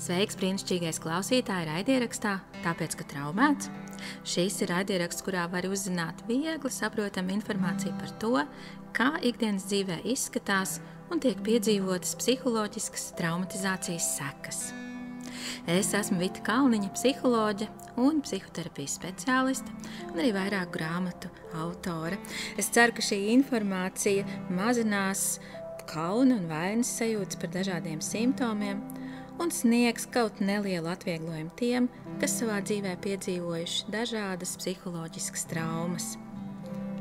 Sveiks, brīnišķīgais klausītāji raidierakstā, tāpēc, ka traumēts. Šis ir raidieraksts, kurā var uzzināt viegli saprotamu informāciju par to, kā ikdienas dzīvē izskatās un tiek piedzīvotas psiholoģiskas traumatizācijas sekas. Es esmu Vita Kalniņa, psiholoģe un psihoterapijas speciāliste, un arī vairāku grāmatu autore. Es ceru, ka šī informācija mazinās kauna un vainas sajūtas par dažādiem simptomiem un sniegs kaut nelielu atvieglojumu tiem, kas savā dzīvē piedzīvojuši dažādas psiholoģiskas traumas.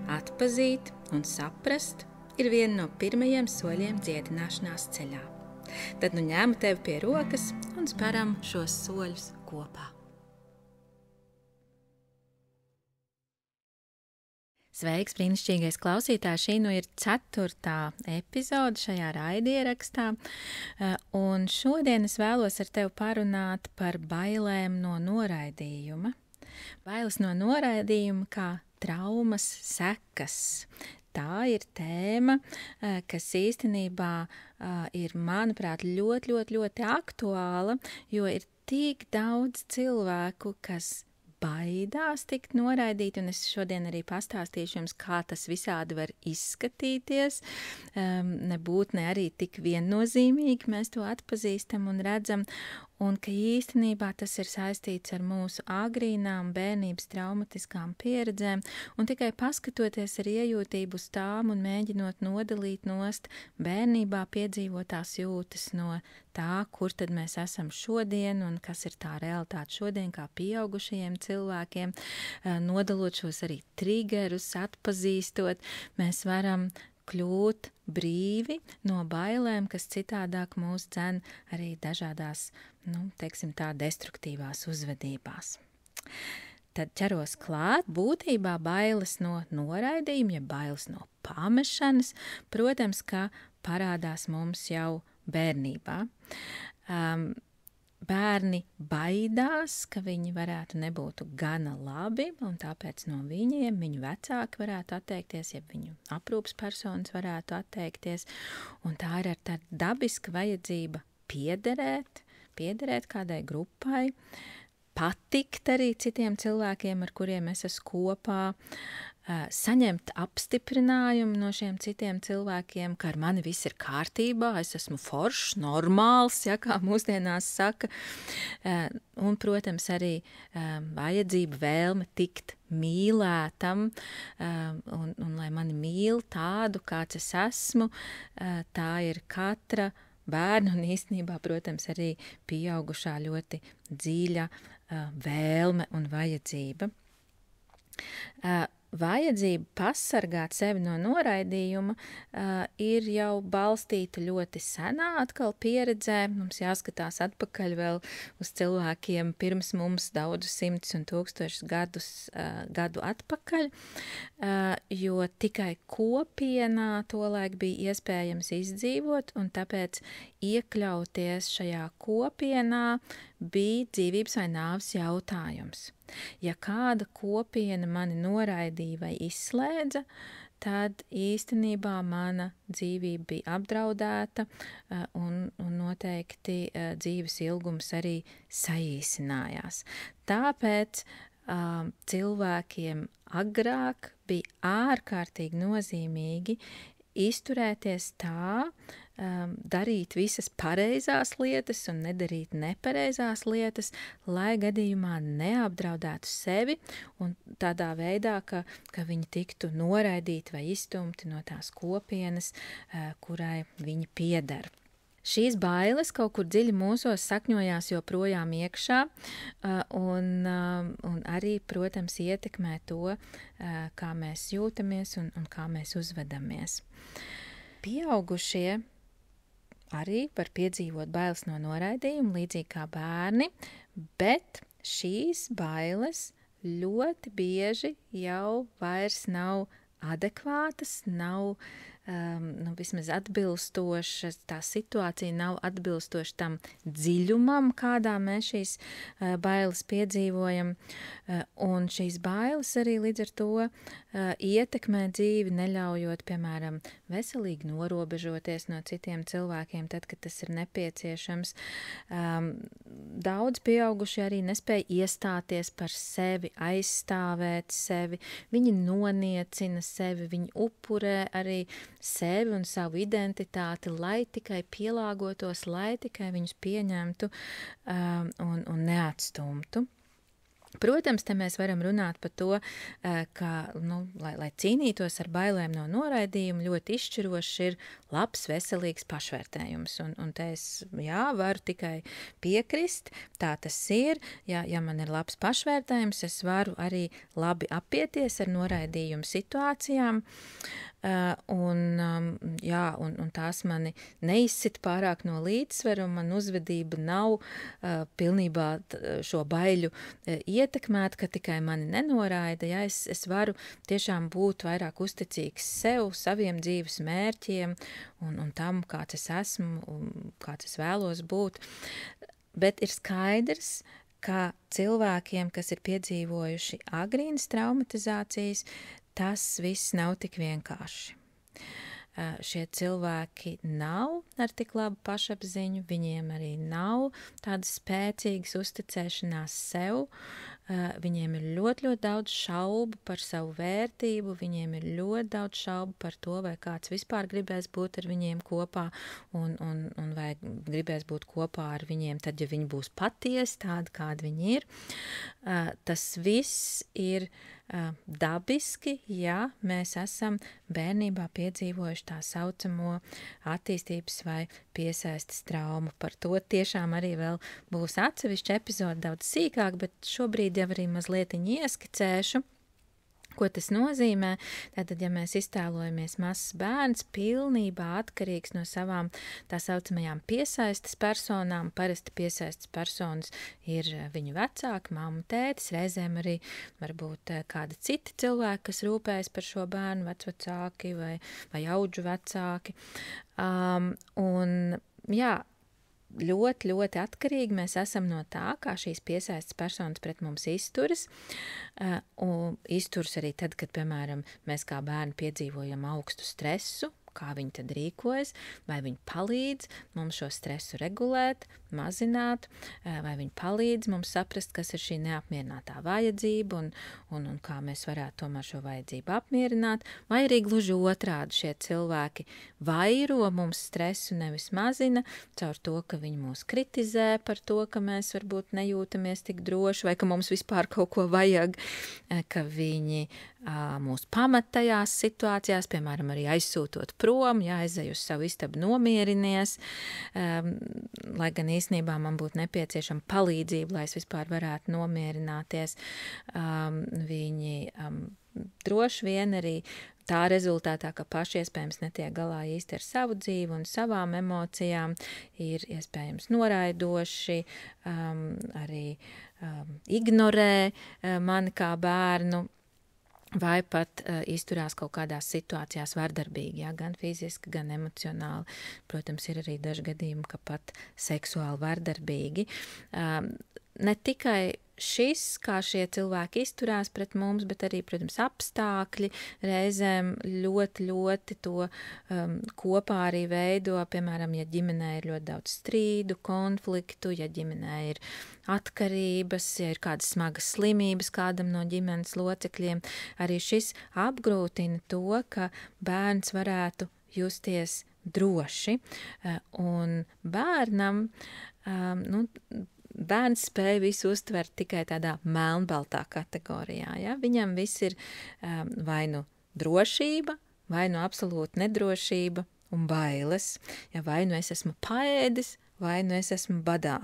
Atpazīt un saprast ir viena no pirmajiem soļiem dziedināšanās ceļā. Tad nu ņemu tevi pie rokas un speram šos soļus kopā. Sveiks, brīnišķīgais klausītājs! Šī nu ir 4. epizode šajā raidierakstā, un šodien es vēlos ar tevi parunāt par bailēm no noraidījuma. Bailes no noraidījuma kā traumas sekas. Tā ir tēma, kas īstenībā ir, manuprāt, ļoti aktuāla, jo ir tik daudz cilvēku, kas baidās tikt noraidīti, un es šodien arī pastāstīšu jums, kā tas visādi var izskatīties. Nebūt ne arī tik viennozīmīgi mēs to atpazīstam un redzam, un ka īstenībā tas ir saistīts ar mūsu agrīnām bērnības traumatiskām pieredzēm, un tikai paskatoties ar iejūtību uz tām un mēģinot nodalīt nost bērnībā piedzīvotās jūtas no tā, kur tad mēs esam šodien un kas ir tā realitāte šodien kā pieaugušajiem cilvēkiem, nodalot šos arī triggerus, atpazīstot, mēs varam kļūt brīvi no bailēm, kas citādāk mūs dzen arī dažādās, teiksim tā, destruktīvās uzvedībās. Tad ķeros klāt, būtībā bailes no noraidījuma, ja bailes no pamešanas, protams, ka parādās mums jau bērnībā. Bērni baidās, ka viņi varētu nebūt gana labi, un tāpēc no viņiem viņu vecāki varētu atteikties, ja viņu aprūpas personas varētu atteikties, un tā ir ar tāda dabiska vajadzība piederēt kādai grupai, patikt arī citiem cilvēkiem, ar kuriem es esmu kopā, saņemt apstiprinājumu no šiem citiem cilvēkiem, ka ar mani viss ir kārtībā, es esmu foršs, normāls, ja, kā mūsdienās saka, un, protams, arī vajadzība, vēlme tikt mīlētam, un lai mani mīl tādu, kāds es esmu, tā ir katra bērna un īstenībā, protams, arī pieaugušā ļoti dziļa vēlme un vajadzība. Vajadzība pasargāt sevi no noraidījuma ir jau balstīta ļoti senā atkal pieredzē. Mums jāskatās atpakaļ vēl uz cilvēkiem pirms mums daudzus simtus un tūkstošus gadu atpakaļ, jo tikai kopienā tolaik bija iespējams izdzīvot, un tāpēc iekļauties šajā kopienā bija dzīvības vai nāves jautājums. Ja kāda kopiena mani noraidīja vai izslēdza, tad īstenībā mana dzīvība bija apdraudēta un noteikti dzīves ilgums arī saīsinājās. Tāpēc cilvēkiem agrāk bija ārkārtīgi nozīmīgi izturēties tā, darīt visas pareizās lietas un nedarīt nepareizās lietas, lai gadījumā neapdraudētu sevi un tādā veidā, ka viņi tiktu noraidīti vai izstumti no tās kopienas, kurai viņi pieder. Šīs bailes kaut kur dziļi mūsos sakņojās joprojām iekšā un arī, protams, ietekmē to, kā mēs jūtamies un kā mēs uzvedamies. Pieaugušie arī var piedzīvot bailes no noraidījuma, līdzīgi kā bērni, bet šīs bailes ļoti bieži jau vairs nav adekvātas, nav vismaz atbilstoša, tā situācija nav atbilstoša tam dziļumam, kādā mēs šīs bailes piedzīvojam, un šīs bailes arī līdz ar to ietekmē dzīvi, neļaujot, piemēram, veselīgi norobežoties no citiem cilvēkiem, tad, kad tas ir nepieciešams. Daudz pieauguši arī nespēja iestāties par sevi, aizstāvēt sevi, viņi noniecina sevi, viņi upurē arī sevi un savu identitāti, lai tikai pielāgotos, lai tikai viņus pieņemtu un neatstumtu. Protams, te mēs varam runāt par to, ka, lai cīnītos ar bailēm no noraidījuma, ļoti izšķirošs ir labs, veselīgs pašvērtējums. Un te es, varu tikai piekrist, tā tas ir. Ja man ir labs pašvērtējums, es varu arī labi apieties ar noraidījumu situācijām. Un tās mani neizsit pārāk no līdzsvaru, un man uzvedība nav pilnībā šo baiļu ietekmēt, ka tikai mani nenoraida. Ja, es varu tiešām būt vairāk uzticīgs sev, saviem dzīves mērķiem un tam, kāds es esmu un kāds es vēlos būt. Bet ir skaidrs, ka cilvēkiem, kas ir piedzīvojuši agrīnas traumatizācijas, tas viss nav tik vienkārši. Šie cilvēki nav ar tik labu pašapziņu, viņiem arī nav tādas spēcīgas uzticēšanās sev, viņiem ir ļoti, ļoti daudz šaubu par savu vērtību, viņiem ir ļoti daudz šaubu par to, vai kāds vispār gribēs būt ar viņiem kopā un vai gribēs būt kopā ar viņiem tad, ja viņi būs patiesi tādi, kādi viņi ir. Tas viss ir dabiski, ja mēs esam bērnībā piedzīvojuši tā saucamo attīstības vai piesaistes traumu. Par to tiešām arī vēl būs atsevišķa epizode daudz sīkāk, bet šobrīd jau arī mazliet ieskicēšu. Ko tas nozīmē? Tātad, ja mēs iztēlojamies mazs bērns, pilnībā atkarīgs no savām tā saucamajām piesaistes personām, parasti piesaistes personas ir viņu vecāki, mamma, tētis, reizēm arī varbūt kādi citi cilvēki, kas rūpējas par šo bērnu, vecvecāki vai audžu vecāki. Ļoti, ļoti atkarīgi mēs esam no tā, kā šīs piesaistes personas pret mums izturas. Un izturas arī tad, kad, piemēram, mēs kā bērni piedzīvojam augstu stresu, kā viņi tad rīkojas, vai viņi palīdz mums šo stresu regulēt, mazināt, vai viņi palīdz mums saprast, kas ir šī neapmierinātā vajadzība un kā mēs varētu tomēr šo vajadzību apmierināt, vai arī gluži otrādi šie cilvēki vairo mums stresu, nevis mazina, caur to, ka viņi mūs kritizē par to, ka mēs varbūt nejūtamies tik droši, vai ka mums vispār kaut ko vajag, ka viņi mūs pamat tajās situācijās, piemēram, arī aizsūtot prom, aizej uz savu istabu nomierinies, lai gan īstenībā man būtu nepieciešama palīdzība, lai es vispār varētu nomierināties. Viņi droši vien arī tā rezultātā, ka paši iespējams netiek galā īsti ar savu dzīvi un savām emocijām, ir iespējams noraidoši, arī ignorē mani kā bērnu, vai pat izturās kaut kādās situācijās vardarbīgi, gan fiziski, gan emocionāli. Protams, ir arī daži gadījumi, ka pat seksuāli vardarbīgi. Ne tikai šis, kā šie cilvēki izturās pret mums, bet arī, protams, apstākļi reizēm ļoti, ļoti to kopā arī veido. Piemēram, ja ģimenē ir ļoti daudz strīdu, konfliktu, ja ģimenē ir atkarības, ja ir kādas smagas slimības kādam no ģimenes locekļiem, arī šis apgrūtina to, ka bērns varētu justies droši. Un bērnam, bērns spēja visu uztvert tikai tādā melnbaltā kategorijā. Ja? Viņam viss ir vai nu drošība, vai nu absolūta nedrošība un bailes. Ja? Vai nu es esmu paēdis, vai nu es esmu badā.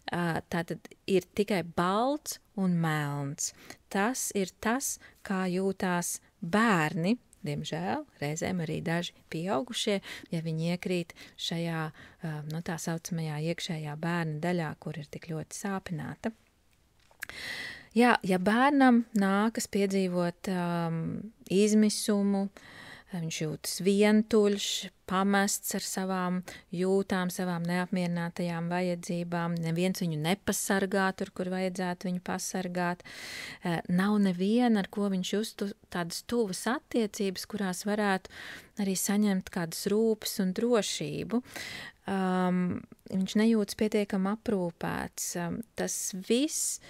Tātad ir tikai balts un melns. Tas ir tas, kā jūtās bērni, diemžēl, reizēm arī daži pieaugušie, ja viņi iekrīt šajā, tā saucamajā iekšējā bērna daļā, kur ir tik ļoti sāpināta. Ja bērnam nākas piedzīvot izmisumu, viņš jūtas vientuļš, pamests ar savām jūtām, savām neapmierinātajām vajadzībām, neviens viņu nepasargā tur, kur vajadzētu viņu pasargāt, nav neviena, ar ko viņš justu tādas tuvas attiecības, kurās varētu arī saņemt kādas rūpes un drošību. Viņš nejūtas pietiekami aprūpēts. Tas viss,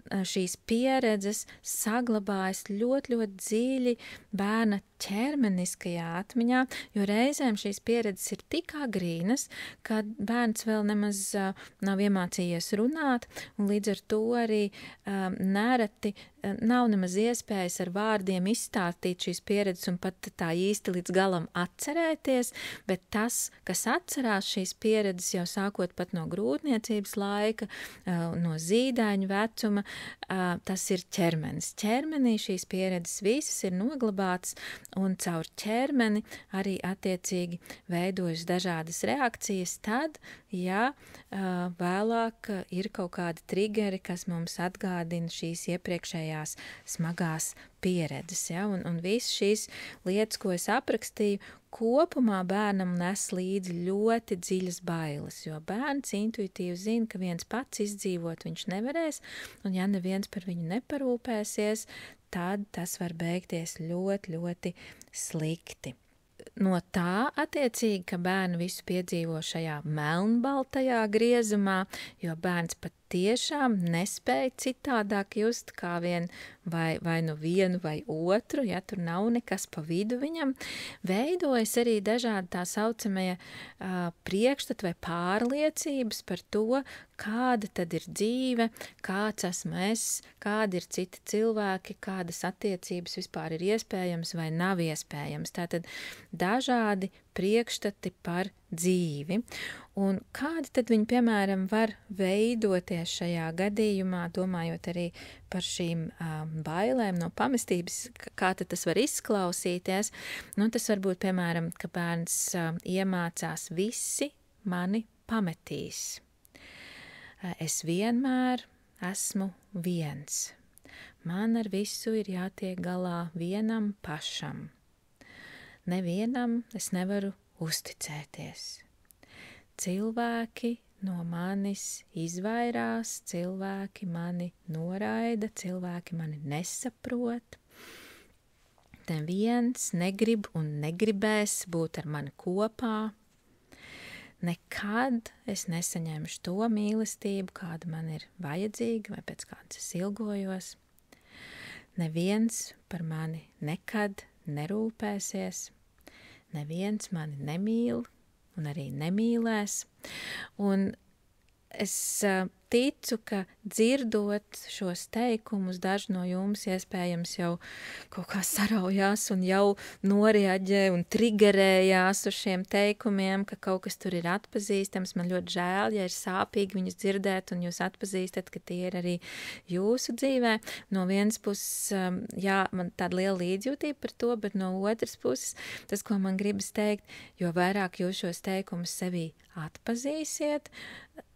šīs pieredzes saglabājas ļoti, ļoti dziļi bērna ķermeniskajā atmiņā, jo reizēm šīs pieredzes ir tik agrīnas, ka bērns vēl nemaz nav iemācījies runāt, un līdz ar to arī nereti nav nemaz iespējas ar vārdiem izstāstīt šīs pieredzes un pat tā īsti līdz galam atcerēties, bet tas, kas atcerās šīs pieredzes jau sākot pat no grūtniecības laika, no zīdaiņu vecuma, tas ir ķermenis. Ķermenī šīs pieredzes visas ir noglabātas, un caur ķermeni arī attiecīgi veidojas dažādas reakcijas tad, ja vēlāk ir kaut kādi triggeri, kas mums atgādina šīs iepriekšējās smagās pieredzes. Ja? Un visas šīs lietas, ko es aprakstīju, kopumā bērnam nes līdzi ļoti dziļas bailes, jo bērns intuitīvi zina, ka viens pats izdzīvot viņš nevarēs, un ja neviens par viņu neparūpēsies, tad tas var beigties ļoti, ļoti slikti. No tā attiecīgi, ka bērni visu piedzīvo šajā melnbaltajā griezumā, jo bērns pat tiešām nespēja citādāk just kā vien vai nu vienu vai otru, ja tur nav nekas pa vidu viņam, veidojas arī dažādi tā saucamie priekšstati vai pārliecības par to, kāda tad ir dzīve, kāds esmu es, kādi ir citi cilvēki, kādas attiecības vispār ir iespējams vai nav iespējams. Tātad dažādi priekšstati par dzīvi. Un kādi tad viņi, piemēram, var veidoties šajā gadījumā, domājot arī par šīm bailēm no pamestības, kā tad tas var izklausīties? Nu, tas var būt, piemēram, ka bērns iemācās visi mani pametīs. Es vienmēr esmu viens. Man ar visu ir jātiek galā vienam pašam. Nevienam es nevaru uzticēties. Cilvēki no manis izvairās, cilvēki mani noraida, cilvēki mani nesaprot. Neviens negrib un negribēs būt ar mani kopā. Nekad es nesaņemšu to mīlestību, kāda man ir vajadzīga vai pēc kādas es ilgojos. Neviens par mani nekad nerūpēsies. Neviens mani nemīl un arī nemīlēs. Un es ticu, ka dzirdot šos teikumus, daži no jums iespējams jau kaut kā saraujās un jau noreaģē un triggerējās uz šiem teikumiem, ka kaut kas tur ir atpazīstams. Man ļoti žēl, ja ir sāpīgi viņus dzirdēt un jūs atpazīstat, ka tie ir arī jūsu dzīvē. No vienas puses, jā, man tāda liela līdzjūtība par to, bet no otras puses, tas, ko man gribas teikt, jo vairāk jūs šos teikumus sevī atpazīsiet,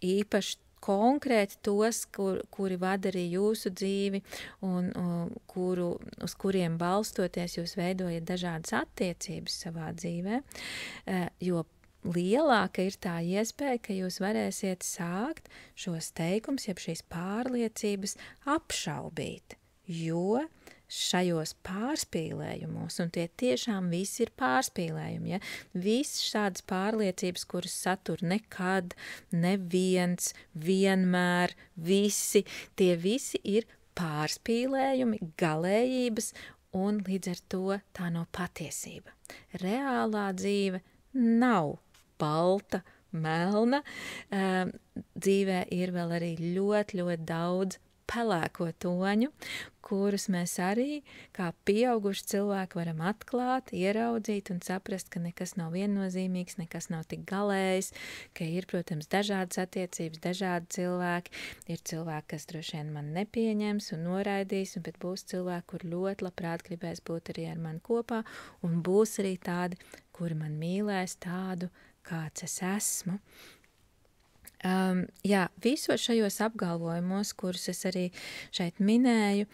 īpaši konkrēti tos, kuri vada arī jūsu dzīvi un uz kuriem balstoties jūs veidojat dažādas attiecības savā dzīvē, jo lielāka ir tā iespēja, ka jūs varēsiet sākt šos teikumus, jeb šīs pārliecības apšaubīt, jo šajos pārspīlējumos, un tie tiešām visi ir pārspīlējumi, ja? Viss šādas pārliecības, kuras satur nekad, neviens, vienmēr, visi, tie visi ir pārspīlējumi, galējības, un līdz ar to tā nav patiesība. Reālā dzīve nav balta, melna, dzīvē ir vēl arī ļoti, ļoti daudz pelēko toņu, kurus mēs arī kā pieauguši cilvēki varam atklāt, ieraudzīt un saprast, ka nekas nav viennozīmīgs, nekas nav tik galējs, ka ir, protams, dažādas attiecības, dažādi cilvēki. Ir cilvēki, kas droši vien man nepieņems un noraidīs, bet būs cilvēki, kur ļoti labprāt gribēs būt arī ar mani kopā, un būs arī tādi, kuri man mīlēs tādu, kāds es esmu. Jā, visos šajos apgalvojumos, kurus es arī šeit minēju,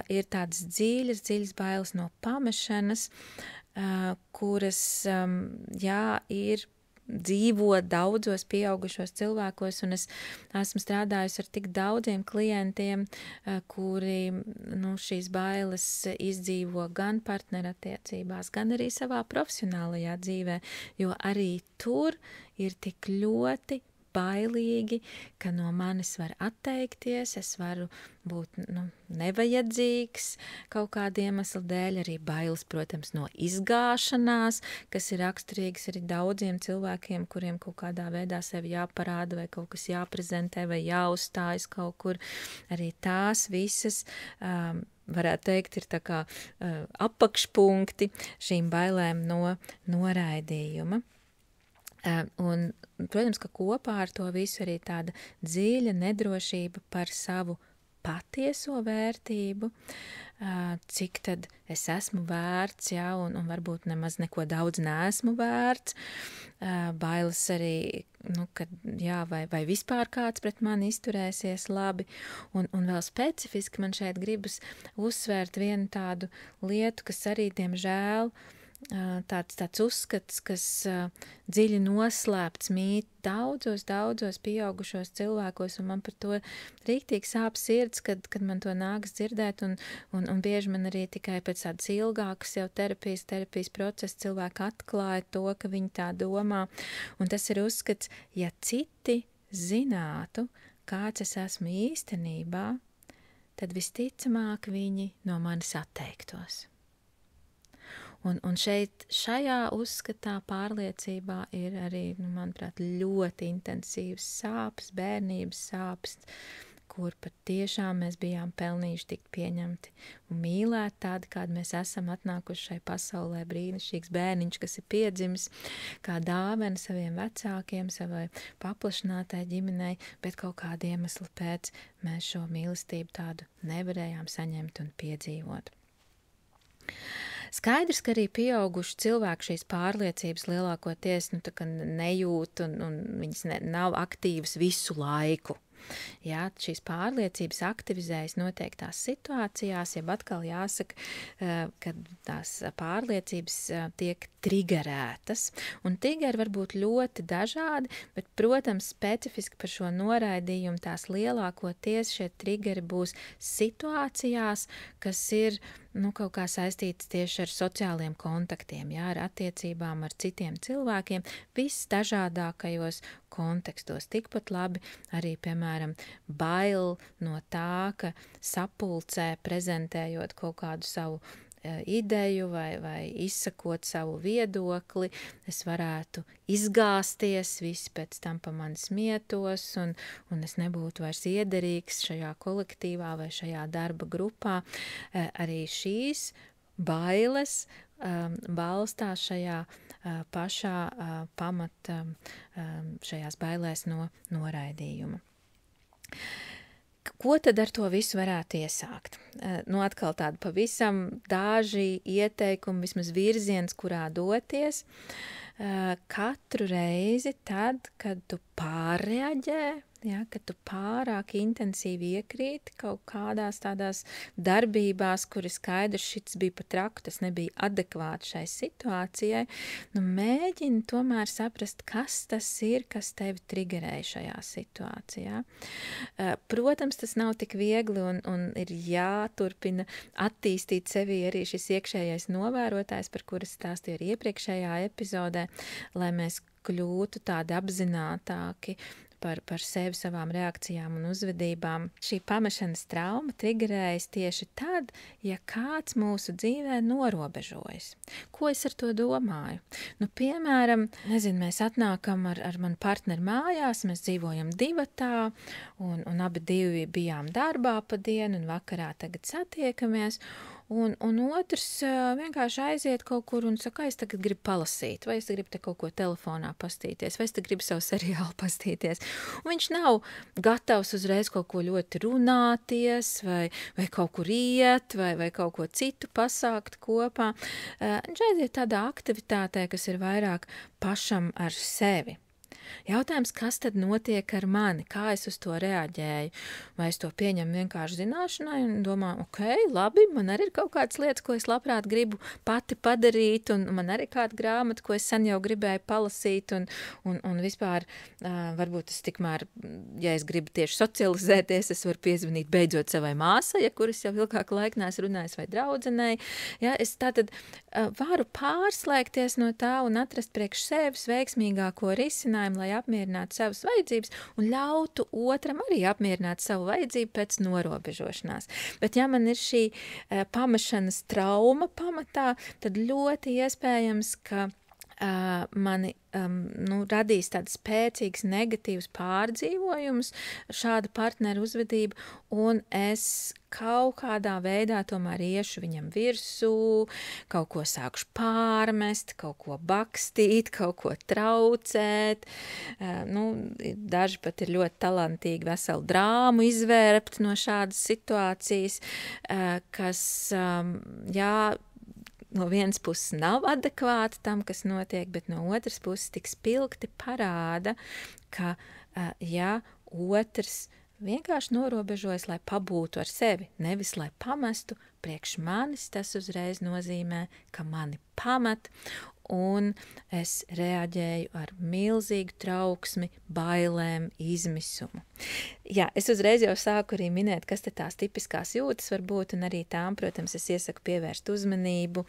ir tādas dziļas bailes no pamešanas, kuras, ir dzīvo daudzos pieaugušos cilvēkos, un es esmu strādājusi ar tik daudziem klientiem, kuri šīs bailes izdzīvo gan partnerattiecībās, gan arī savā profesionālajā dzīvē, jo arī tur ir tik ļoti bailīgi, ka no manis var atteikties, es varu būt nevajadzīgs kaut kādu iemeslu dēļ, arī bailes, protams, no izgāšanās, kas ir raksturīgas arī daudziem cilvēkiem, kuriem kaut kādā veidā sevi jāparāda vai kaut kas jāprezentē vai jāuzstājas kaut kur. Arī tās visas, varētu teikt, ir tā kā apakšpunkti šīm bailēm no noraidījuma. Un, protams, ka kopā ar to visu arī tāda dziļa nedrošība par savu patieso vērtību, cik tad es esmu vērts, un varbūt nemaz neko daudz neesmu vērts, bailes arī, kad, vai vispār kāds pret mani izturēsies labi, un vēl specifiski man šeit gribas uzsvērt vienu tādu lietu, kas arī, diemžēl, tāds uzskats, kas dziļi noslēpts mīt daudzos pieaugušos cilvēkos, un man par to rīktīgi sāp sirds, kad man to nāks dzirdēt, un bieži man arī tikai pēc tādas ilgākas jau terapijas procesa cilvēki atklāja to, ka viņi tā domā, un tas ir uzskats, ja citi zinātu, kāds es esmu īstenībā, tad visticamāk viņi no manis atteiktos. Un šajā uzskatā pārliecībā ir arī, manuprāt, ļoti intensīvas sāpes, bērnības sāpes, kur pat tiešām mēs bijām pelnījuši tikt pieņemti un mīlēt tādi, kādi mēs esam atnākuši šai pasaulē, brīnišķīgs bērniņš, kas ir piedzimis kā dāvana saviem vecākiem, savai paplašinātai ģimenei, bet kaut kāda iemesla pēc mēs šo mīlestību tādu nevarējām saņemt un piedzīvot. Skaidrs, ka arī pieauguši cilvēki šīs pārliecības lielākoties nejūt un viņas nav aktīvas visu laiku. Jā, šīs pārliecības aktivizējas noteiktās situācijās, jeb atkal jāsaka, ka tās pārliecības tiek trigerētas. Un triggeri var būt ļoti dažādi, bet, protams, specifiski par šo noraidījumu tās lielākoties šie triggeri būs situācijās, kas ir kaut kā saistītas tieši ar sociāliem kontaktiem, ar attiecībām ar citiem cilvēkiem, viss dažādākajos kontekstos. Tikpat labi arī, piemēram, bail no tā, ka sapulcē prezentējot kaut kādu savu ideju vai izsakot savu viedokli, es varētu izgāzties, visi pēc tam pa mani smietos un es nebūtu vairs iederīgs šajā kolektīvā vai šajā darba grupā. Arī šīs bailes balstās šajā pašā pamata, šajās bailēs no noraidījuma. Ko tad ar to visu varētu iesākt? Atkal tādu pavisam daži ieteikumi, vismaz virziens, kurā doties. Katru reizi tad, kad tu pārreaģē, kad tu pārāk intensīvi iekrīti kaut kādās tādās darbībās, kur ir skaidrs, šis bija pat traku, tas nebija adekvāti šai situācijai, mēģini tomēr saprast, kas tas ir, kas tevi trigerēja šajā situācijā. Protams, tas nav tik viegli un ir jāturpina attīstīt sevī arī šis iekšējais novērotājs, par kuras stāstīju arī iepriekšējā epizodē, lai mēs kļūtu tādi apzinātāki par sevi, savām reakcijām un uzvedībām. Šī pamešanas trauma trigerējas tieši tad, ja kāds mūsu dzīvē norobežojas. Ko es ar to domāju? Piemēram, mēs atnākam ar manu partneri mājās, mēs dzīvojam divatā un abi divi bijām darbā pa dienu un vakarā tagad satiekamies. Un otrs vienkārši aiziet kaut kur un saka, es tagad gribu palasīt, vai es gribu te kaut ko telefonā pastīties, vai es te gribu savu seriālu pastīties. Un viņš nav gatavs uzreiz kaut ko ļoti runāties, vai kaut kur iet, vai kaut ko citu pasākt kopā. Viņš aiziet tādā aktivitātē, kas ir vairāk pašam ar sevi. Jautājums, kas tad notiek ar mani, kā es uz to reaģēju, vai es to pieņemu vienkārši zināšanai un domāju, ok, labi, man arī ir kaut kādas lietas, ko es labprāt gribu pati padarīt, un man arī kāda grāmata, ko es sen jau gribēju palasīt, un vispār varbūt es tikmēr, ja es gribu tieši socializēties, es varu piezvanīt beidzot savai māsai, ja kuras jau ilgāku laiku neesmu runājis, vai draudzenei. Ja, es tātad varu pārslēgties no tā un atrast priekš sevis veiksmīgāko risinājumu, lai apmierinātu savas vajadzības un ļautu otram arī apmierināt savu vajadzību pēc norobežošanās. Bet ja man ir šī pamešanas trauma pamatā, tad ļoti iespējams, ka mani radīs tādas spēcīgas negatīvas pārdzīvojumus šāda partneru uzvedība, un es kaut kādā veidā tomēr iešu viņam virsū, kaut ko sākšu pārmest, kaut ko bakstīt, kaut ko traucēt. Daži pat ir ļoti talantīgi veselu drāmu izvērpt no šādas situācijas, kas, no vienas puses nav adekvāti tam, kas notiek, bet no otras puses tik spilgti parāda, ka, ja otrs vienkārši norobežojas, lai pabūtu ar sevi, nevis lai pamestu, priekš manis tas uzreiz nozīmē, ka mani pamet, un es reaģēju ar milzīgu trauksmi, bailēm, izmisumu. Jā, es uzreiz jau sāku arī minēt, kas te tās tipiskās jūtas var būt, un arī tām, protams, es iesaku pievērst uzmanību,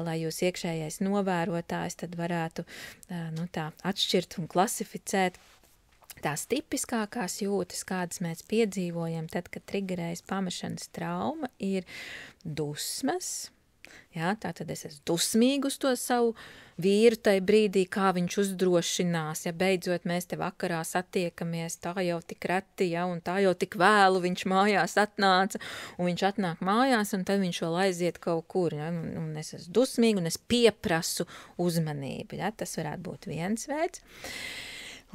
lai jūs iekšējais novērotājs tad varētu tā atšķirt un klasificēt. Tās tipiskākās jūtas, kādas mēs piedzīvojam tad, kad triggerējas pamešanas trauma, ir dusmas. Jā, tātad es esmu dusmīga uz to savu vīru tajā brīdī, kā viņš uzdrošinās, ja beidzot mēs te vakarā satiekamies, tā jau tik reti, ja, un tā jau tik vēlu viņš mājās atnāca, un viņš atnāk mājās, un tad viņš vēl aiziet kaut kur, ja, un es esmu dusmīga, un es pieprasu uzmanību, ja, tas varētu būt viens veids.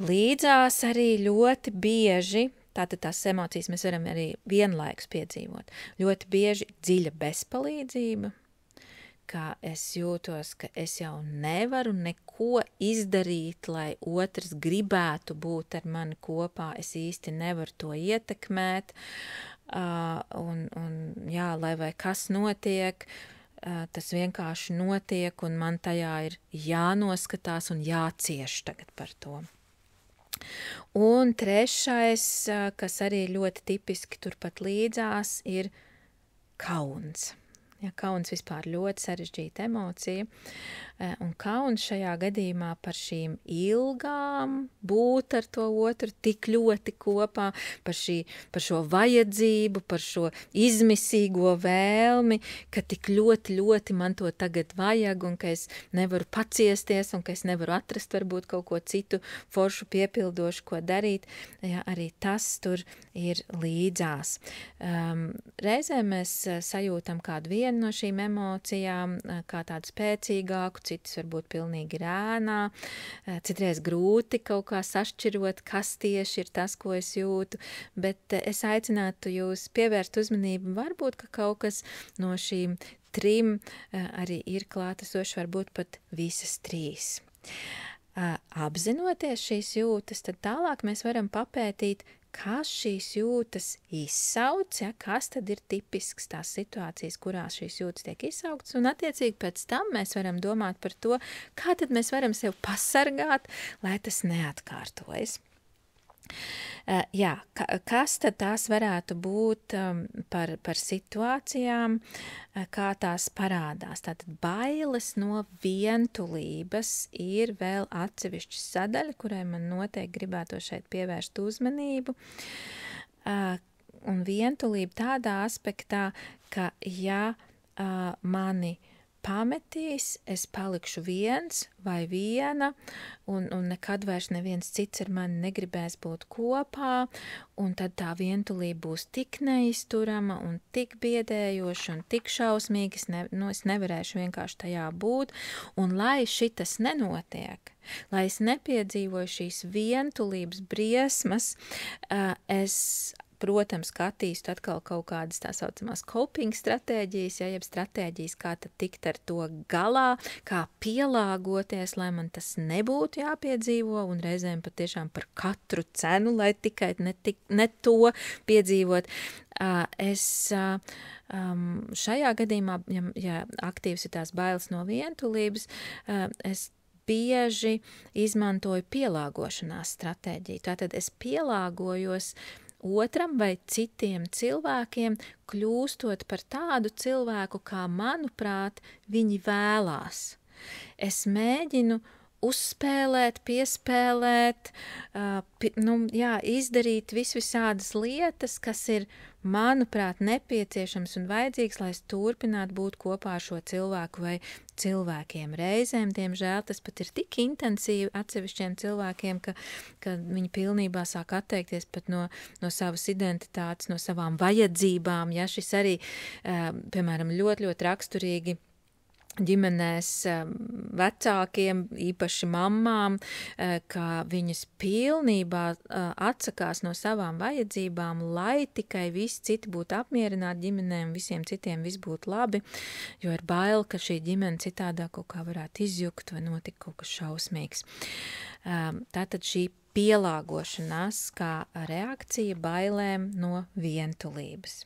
Līdzās arī ļoti bieži, tātad tās emocijas mēs varam arī vienlaikus piedzīvot, ļoti bieži dziļa bezpalīdzība, kā es jūtos, ka es jau nevaru neko izdarīt, lai otrs gribētu būt ar mani kopā, es īsti nevaru to ietekmēt, jā, lai vai kas notiek, tas vienkārši notiek, un man tajā ir jānoskatās un jācieš tagad par to. Un trešais, kas arī ļoti tipiski turpat līdzās, ir kauns. Ja, kauns vispār ļoti sarežģīta emocija, un kauns šajā gadījumā par šīm ilgām būt ar to otru tik ļoti kopā, par šo vajadzību, par šo izmisīgo vēlmi, ka tik ļoti man to tagad vajag, un ka es nevaru paciesties, un ka es nevaru atrast varbūt kaut ko citu foršu piepildošu, ko darīt, ja, arī tas tur ir līdzās. Reizēm mēs sajūtam kādu vienu no šīm emocijām, kā tādu spēcīgāku, citas varbūt pilnīgi rēnā, citreiz grūti kaut kā sašķirot, kas tieši ir tas, ko es jūtu, bet es aicinātu jūs pievērst uzmanību, varbūt, ka kaut kas no šīm trim arī ir klātesoši, varbūt pat visas trīs. Apzinoties šīs jūtas, tad tālāk mēs varam papētīt, kas šīs jūtas izsauc, ja, kas tad ir tipisks tās situācijas, kurās šīs jūtas tiek izsauktas, un attiecīgi pēc tam mēs varam domāt par to, kā tad mēs varam sev pasargāt, lai tas neatkārtojas. Jā, kas tad tās varētu būt par situācijām, kā tās parādās? Tātad bailes no vientulības ir vēl atsevišķa sadaļa, kurai man noteikti gribētu šeit pievērst uzmanību. Un vientulība tādā aspektā, ka ja mani pametīs, es palikšu viens vai viena, un nekad vairs neviens cits ar mani negribēs būt kopā, un tad tā vientulība būs tik neizturama un tik biedējoša un tik šausmīga, es nevarēšu vienkārši tajā būt, un lai šitas nenotiek, lai es nepiedzīvoju šīs vientulības briesmas, es protams, ka attīstu atkal kaut kādas tā saucamās coping stratēģijas, ja, jeb stratēģijas, kā tad tikt ar to galā, kā pielāgoties, lai man tas nebūtu jāpiedzīvo, un reizēm patiešām par katru cenu, lai tikai ne to piedzīvot. Es šajā gadījumā, ja aktīvs ir tās bailes no vientulības, es bieži izmantoju pielāgošanās stratēģiju. Tātad es pielāgojos otram vai citiem cilvēkiem, kļūstot par tādu cilvēku, kā, manuprāt, viņi vēlās. Es mēģinu uzspēlēt, piespēlēt, izdarīt visādas lietas, kas ir, manuprāt, nepieciešams un vajadzīgs, lai es turpinātu būt kopā ar šo cilvēku vai cilvēkiem. Reizēm, diemžēl, tas pat ir tik intensīvi atsevišķiem cilvēkiem, ka viņi pilnībā sāk atteikties pat no savas identitātes, no savām vajadzībām. Ja šis arī, piemēram, ļoti, ļoti raksturīgi ģimenēs vecākiem, īpaši mammām, ka viņas pilnībā atsakās no savām vajadzībām, lai tikai visi citi būtu apmierināti ģimenēm, visiem citiem viss būtu labi, jo ir bail, ka šī ģimene citādā kaut kā varētu izjukt vai notikt kaut kas šausmīgs. Tātad šī pielāgošanās kā reakcija bailēm no vientulības.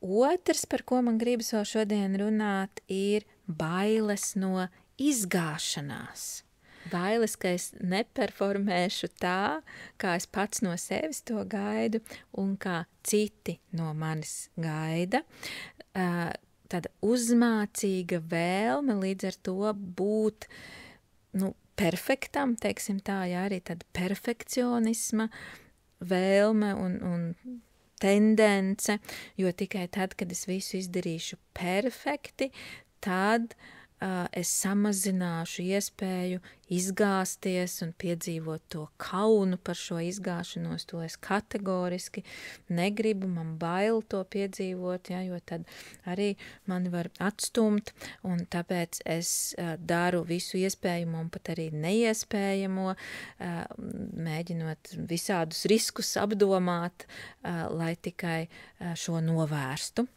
Otrs, par ko man gribas vēl šodien runāt, ir bailes no izgāšanās. Bailes, ka es neperformēšu tā, kā es pats no sevis to gaidu un kā citi no manis gaida. Tāda uzmācīga vēlme līdz ar to būt perfektam, teiksim tā, jā, arī tāda perfekcionisma vēlme un tendence, jo tikai tad, kad es visu izdarīšu perfekti, tad es samazināšu iespēju izgāzties un piedzīvot to kaunu par šo izgāšanos, to es kategoriski negribu, man bail to piedzīvot, ja, jo tad arī mani var atstumt, un tāpēc es daru visu iespējamo un pat arī neiespējamo, mēģinot visādus riskus apdomāt, lai tikai šo novērstu.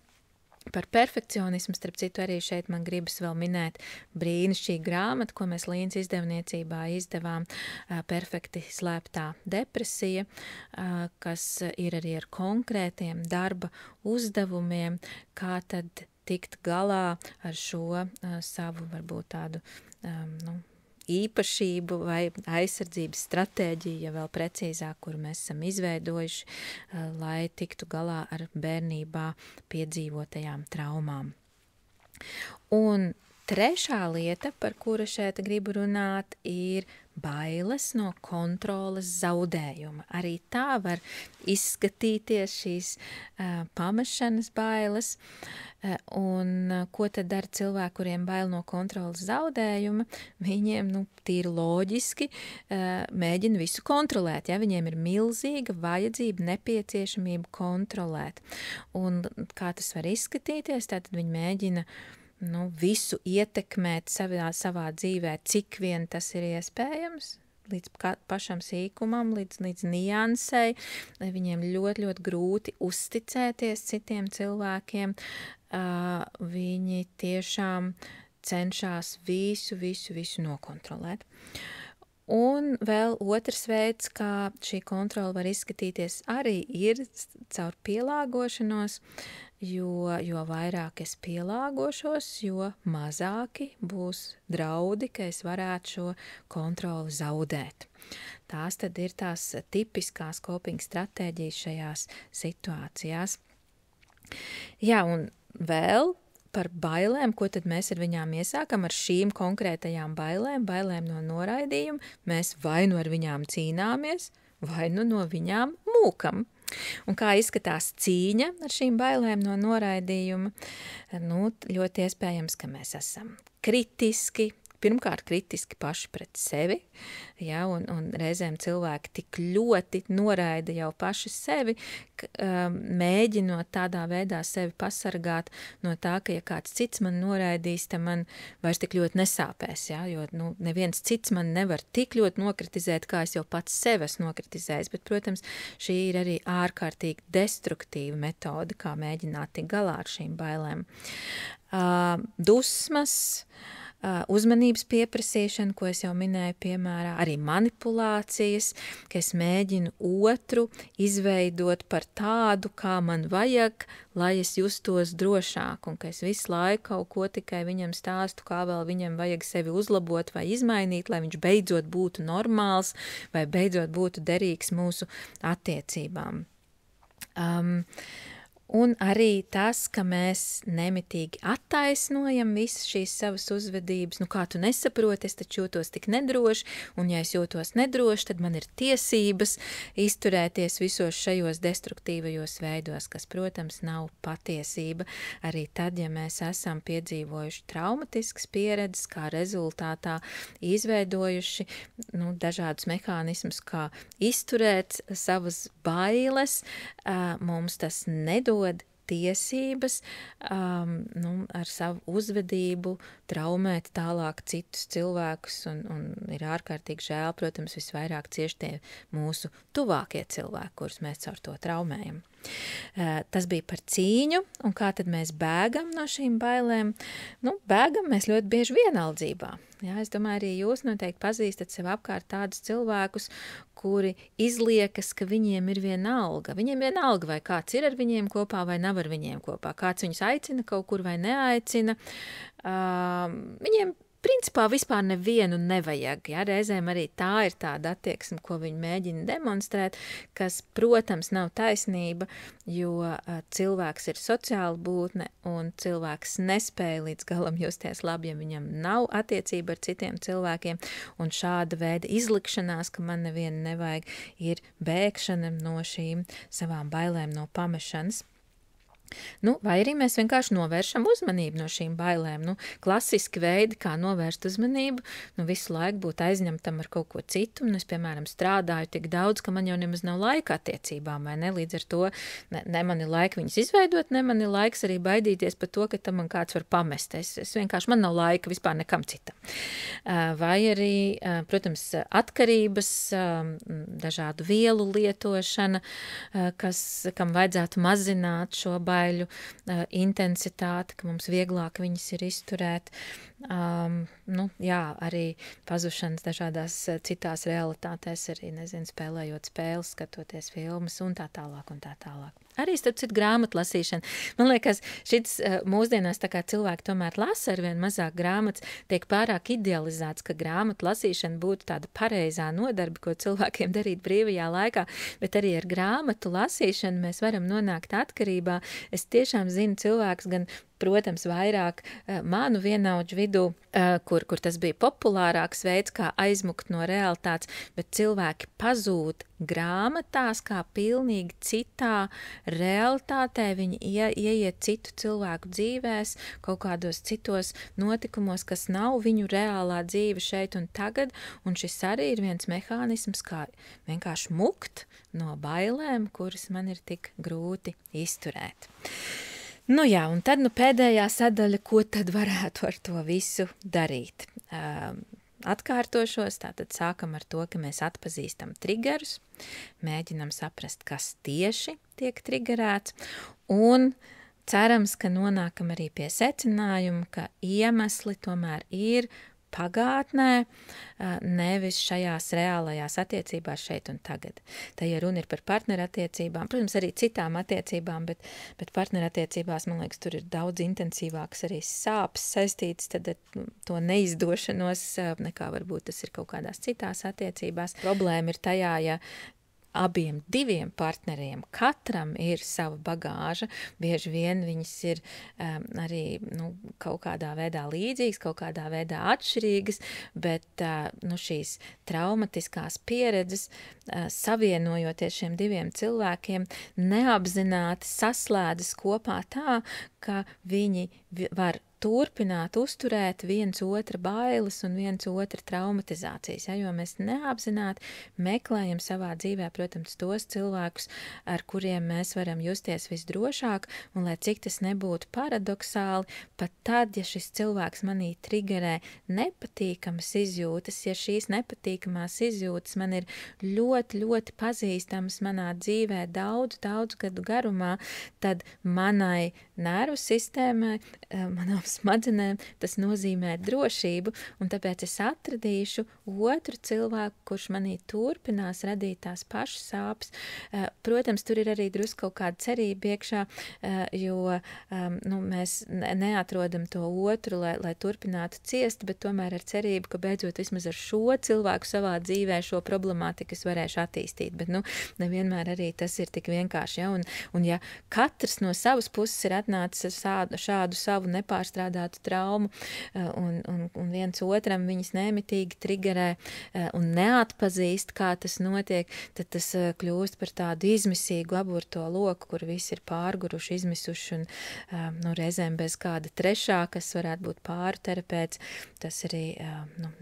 Par perfekcionismu, starp citu, arī šeit man gribas vēl minēt brīnišķīgu grāmatu, ko mēs Līnas izdevniecībā izdevām, Perfekti slēptā depresija, kas ir arī ar konkrētiem darba uzdevumiem, kā tad tikt galā ar šo savu, varbūt tādu, īpašību vai aizsardzības stratēģiju, ja vēl precīzāk, kuru mēs esam izveidojuši, lai tiktu galā ar bērnībā piedzīvotajām traumām. Un trešā lieta, par kuru šeit gribu runāt, ir bailes no kontroles zaudējuma. Arī tā var izskatīties šīs pamešanas bailes. Un ko tad dara cilvēki, kuriem bail no kontroles zaudējuma? Viņiem, tīri loģiski, mēģina visu kontrolēt. Ja? Viņiem ir milzīga vajadzība, nepieciešamība kontrolēt. Un kā tas var izskatīties? Tātad viņi mēģina visu ietekmēt savā dzīvē, cik vien tas ir iespējams, līdz pašam sīkumam, līdz niansei. Viņiem ļoti, ļoti grūti uzticēties citiem cilvēkiem. Viņi tiešām cenšas visu nokontrolēt. Un vēl otrs veids, kā šī kontrola var izskatīties, arī ir caur pielāgošanos, jo vairāk es pielāgošos, jo mazāki būs draudi, ka es varētu šo kontroli zaudēt. Tās tad ir tās tipiskās coping stratēģijas šajās situācijās. Jā, un vēl par bailēm, ko tad mēs ar viņām iesākam, ar šīm konkrētajām bailēm no noraidījuma, mēs vai nu ar viņām cīnāmies, vai nu no viņām mūkam. Un kā izskatās cīņa ar šīm bailēm no noraidījuma? Ļoti iespējams, ka mēs esam kritiski, pirmkārt kritiski paši pret sevi, ja, un reizēm cilvēki tik ļoti noraida jau paši sevi, mēģinot tādā veidā sevi pasargāt no tā, ka ja kāds cits man noraidīs, tad man vairs tik ļoti nesāpēs, ja, jo neviens cits man nevar tik ļoti nokritizēt, kā es jau pats sevi esmu nokritizējis, bet, protams, šī ir arī ārkārtīgi destruktīva metode, kā mēģināt tikt galā ar šīm bailēm. Dusmas, uzmanības pieprasīšana, ko es jau minēju, piemēram, arī manipulācijas, ka es mēģinu otru izveidot par tādu, kā man vajag, lai es justos drošāk, un ka es visu laiku kaut ko tikai viņam stāstu, kā vēl viņam vajag sevi uzlabot vai izmainīt, lai viņš beidzot būtu normāls vai beidzot būtu derīgs mūsu attiecībām. Un arī tas, ka mēs nemitīgi attaisnojam visas šīs savas uzvedības, kā tu nesaproti, es taču jūtos tik nedroši, un ja es jūtos nedroši, tad man ir tiesības izturēties visos šajos destruktīvajos veidos, kas, protams, nav patiesība. Arī tad, ja mēs esam piedzīvojuši traumatiskas pieredzes, kā rezultātā izveidojuši dažādus mehānismus, kā izturēt savas bailes, mums tas nedod tiesības ar savu uzvedību traumēt tālāk citus cilvēkus, un ir ārkārtīgi žēl, protams, visvairāk cieši tie mūsu tuvākie cilvēki, kurus mēs caur to traumējam. Tas bija par cīņu, un kā tad mēs bēgam no šīm bailēm? Bēgam mēs ļoti bieži vienaldzībā. Jā, es domāju, arī jūs noteikti pazīstat sev apkārt tādus cilvēkus, kuri izliekas, ka viņiem ir vienalga. Viņiem vienalga, vai kāds ir ar viņiem kopā, vai nav ar viņiem kopā. Kāds viņus aicina kaut kur vai neaicina. Viņiem principā vispār nevienu nevajag. Ja? Reizēm arī tā ir tāda attieksme, ko viņi mēģina demonstrēt, kas, protams, nav taisnība, jo cilvēks ir sociāla būtne un cilvēks nespēja līdz galam justies labi, ja viņam nav attiecība ar citiem cilvēkiem, un šāda veida izlikšanās, ka man nevienu nevajag, ir bēgšana no šīm savām bailēm, no pamešanas. Vai arī mēs vienkārši novēršam uzmanību no šīm bailēm. Klasiski veidi, kā novērst uzmanību, visu laiku būt aizņemtam ar kaut ko citu, un es, piemēram, strādāju tik daudz, ka man jau nemaz nav laika attiecībām, vai ne? Līdz ar to ne man ir laika viņas izveidot, ne man ir laiks arī baidīties par to, ka tam man kāds var pamest. Es vienkārši, man nav laika vispār nekam citam. Vai arī, protams, atkarības, dažādu vielu lietošana, kam vajadzētu mazināt šo baiļu intensitāti, ka mums vieglāk viņas ir izturēt. Arī pazušanas dažādās citās realitātēs, arī, spēlējot spēles, skatoties filmas un tā tālāk un tā tālāk. Arī, starp citu, grāmatlasīšana. Man liekas, šis mūsdienās tā kā cilvēki tomēr lasa arvien mazāk grāmatas, tiek pārāk idealizēts, ka grāmatlasīšana būtu tāda pareizā nodarbe, ko cilvēkiem darīt brīvajā laikā, bet arī ar grāmatu lasīšanu mēs varam nonākt atkarībā. Es tiešām zinu cilvēkus gan, protams, vairāk manu vienaudžu vidū, kur tas bija populārāks veids, kā aizmukt no realitātes, bet cilvēki pazūd grāmatās kā pilnīgi citā realitātē, viņi ieiet citu cilvēku dzīvēs, kaut kādos citos notikumos, kas nav viņu reālā dzīve šeit un tagad, un šis arī ir viens mehānisms, kā vienkārši mukt no bailēm, kuras man ir tik grūti izturēt. Un tad pēdējā sadaļa, ko tad varētu ar to visu darīt. Atkārtošos, tātad sākam ar to, ka mēs atpazīstam triggerus, mēģinam saprast, kas tieši tiek triggerēts, un cerams, ka nonākam arī pie secinājuma, ka iemesli tomēr ir pagātnē, nevis šajās reālajās attiecībās šeit un tagad. Tā, ja runa ir par partnerattiecībām, protams, arī citām attiecībām, bet partnerattiecībās, man liekas, tur ir daudz intensīvāks arī sāpes saistītas tad ar to neizdošanos, nekā varbūt tas ir kaut kādās citās attiecībās. Problēma ir tajā, ja abiem diviem partneriem, katram ir sava bagāža, bieži vien viņas ir arī kaut kādā veidā līdzīgas, kaut kādā veidā atšķirīgas, bet šīs traumatiskās pieredzes, savienojoties šiem diviem cilvēkiem, neapzināti saslēdzas kopā tā, ka viņi var turpināt uzturēt viens otra bailes un viens otra traumatizācijas, jo mēs neapzināti meklējam savā dzīvē, protams, tos cilvēkus, ar kuriem mēs varam justies visdrošāk, un lai cik tas nebūtu paradoxāli, pat tad, ja šis cilvēks manī trigerē nepatīkamas izjūtas, ja šīs nepatīkamās izjūtas man ir ļoti, ļoti pazīstamas manā dzīvē daudz gadu garumā, tad manai nervu sistēmai, manām smadzenēm tas nozīmē drošību, un tāpēc es atradīšu otru cilvēku, kurš manī turpinās radīt tās pašas sāpes. Protams, tur ir arī drusku kaut kāda cerība iekšā, jo mēs neatrodam to otru, lai turpinātu ciest, bet tomēr ar cerību, ka beidzot vismaz ar šo cilvēku savā dzīvē šo problemātiku es varēšu attīstīt. Bet, nevienmēr arī tas ir tik vienkārši, ja? Un ja katrs no savas puses ir atnācis ar šādu savu nepārstrādātu traumu un viens otram viņas nemitīgi trigerē un neatpazīst, kā tas notiek, tad tas kļūst par tādu izmisīgu aburto loku, kur visi ir pārguruši, izmisuši un reizēm bez kāda trešā, kas varētu būt pāru terapeits, tas arī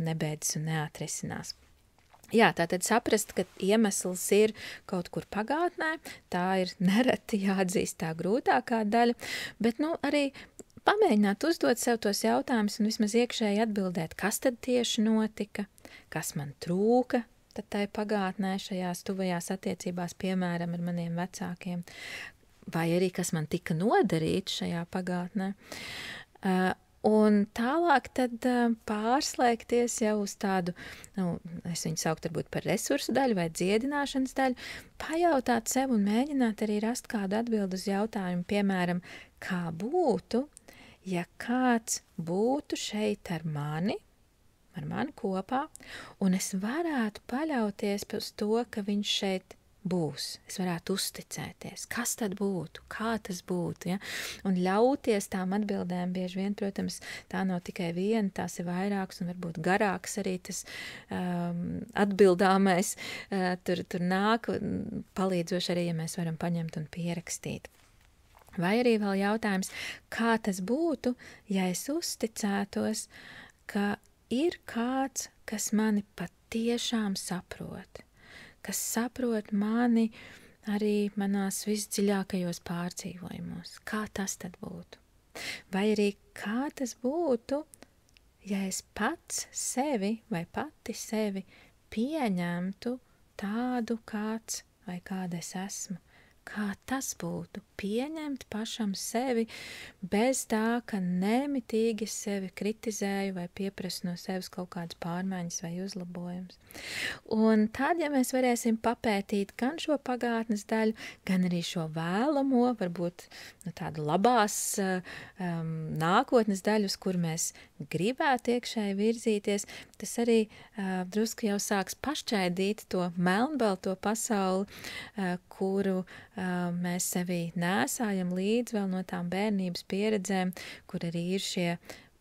nebeidzas un neatrisinās. Jā, tātad saprast, ka iemesls ir kaut kur pagātnē, tā ir nereti jāatzīst tā grūtākā daļa, bet arī pamēģināt uzdot sev tos jautājumus un vismaz iekšēji atbildēt, kas tad tieši notika, kas man trūka, tad tai pagātnē šajās tuvajās attiecībās, piemēram, ar maniem vecākiem, vai arī kas man tika nodarīts šajā pagātnē. Un tālāk tad pārslēgties jau uz tādu, es viņu sauktu varbūt par resursu daļu vai dziedināšanas daļu, pajautāt sev un mēģināt arī rast kādu atbildu uz jautājumu, piemēram, kā būtu, ja kāds būtu šeit ar mani kopā, un es varētu paļauties uz to, ka viņš šeit būs. Es varētu uzticēties. Kas tad būtu? Kā tas būtu? Ja? Un ļauties tām atbildēm bieži vien, protams, tā nav tikai viena, tās ir vairākas un varbūt garāks arī tas atbildāmais tur nāk, palīdzoši arī, ja mēs varam paņemt un pierakstīt. Vai arī vēl jautājums, kā tas būtu, ja es uzticētos, ka ir kāds, kas mani patiešām saprot, kas saprot mani arī manās visdziļākajos pārdzīvojumos. Kā tas tad būtu? Vai arī kā tas būtu, ja es pats sevi vai pati sevi pieņemtu tādu, kāds vai kāda es esmu? Kā tas būtu pieņemt pašam sevi bez tā, ka nemitīgi sevi kritizēju vai pieprasu no sevis kaut kādas pārmaiņas vai uzlabojumus. Un tad, ja mēs varēsim papētīt gan šo pagātnes daļu, gan arī šo vēlamo, varbūt tādu labās nākotnes daļu, uz kur mēs gribētu iekšēji virzīties, tas arī drusku jau sāks pašķaidīt to melnbalto pasauli, kuru mēs sevī nēsājam līdz vēl no tām bērnības pieredzēm, kur arī ir šie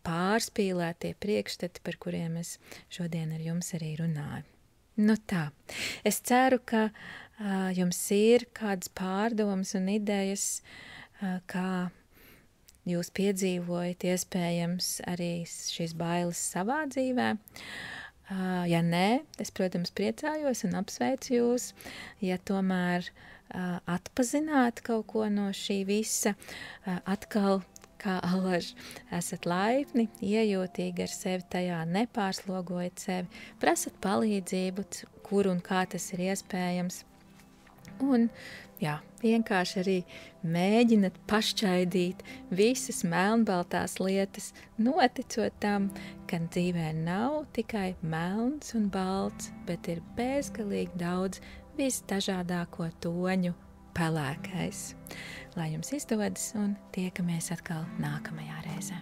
pārspīlētie priekšstati, par kuriem es šodien ar jums arī runāju. Tā, es ceru, ka jums ir kādas pārdomas un idejas, kā jūs piedzīvojat iespējams arī šīs bailes savā dzīvē. Ja nē, es, protams, priecājos un apsveicu jūs, ja tomēr atpazināt kaut ko no šī visa, atkal, kā alaž, esat laipni, iejūtīgi ar sevi tajā, nepārslogojat sevi, prasat palīdzību, kur un kā tas ir iespējams. Un, vienkārši arī mēģinat pašķaidīt visas melnbaltās lietas, noticot tam, ka dzīvē nav tikai melns un balts, bet ir bezgalīgi daudz visdažādāko toņu pelēkais. Lai jums izdodas un tiekamies atkal nākamajā reizē.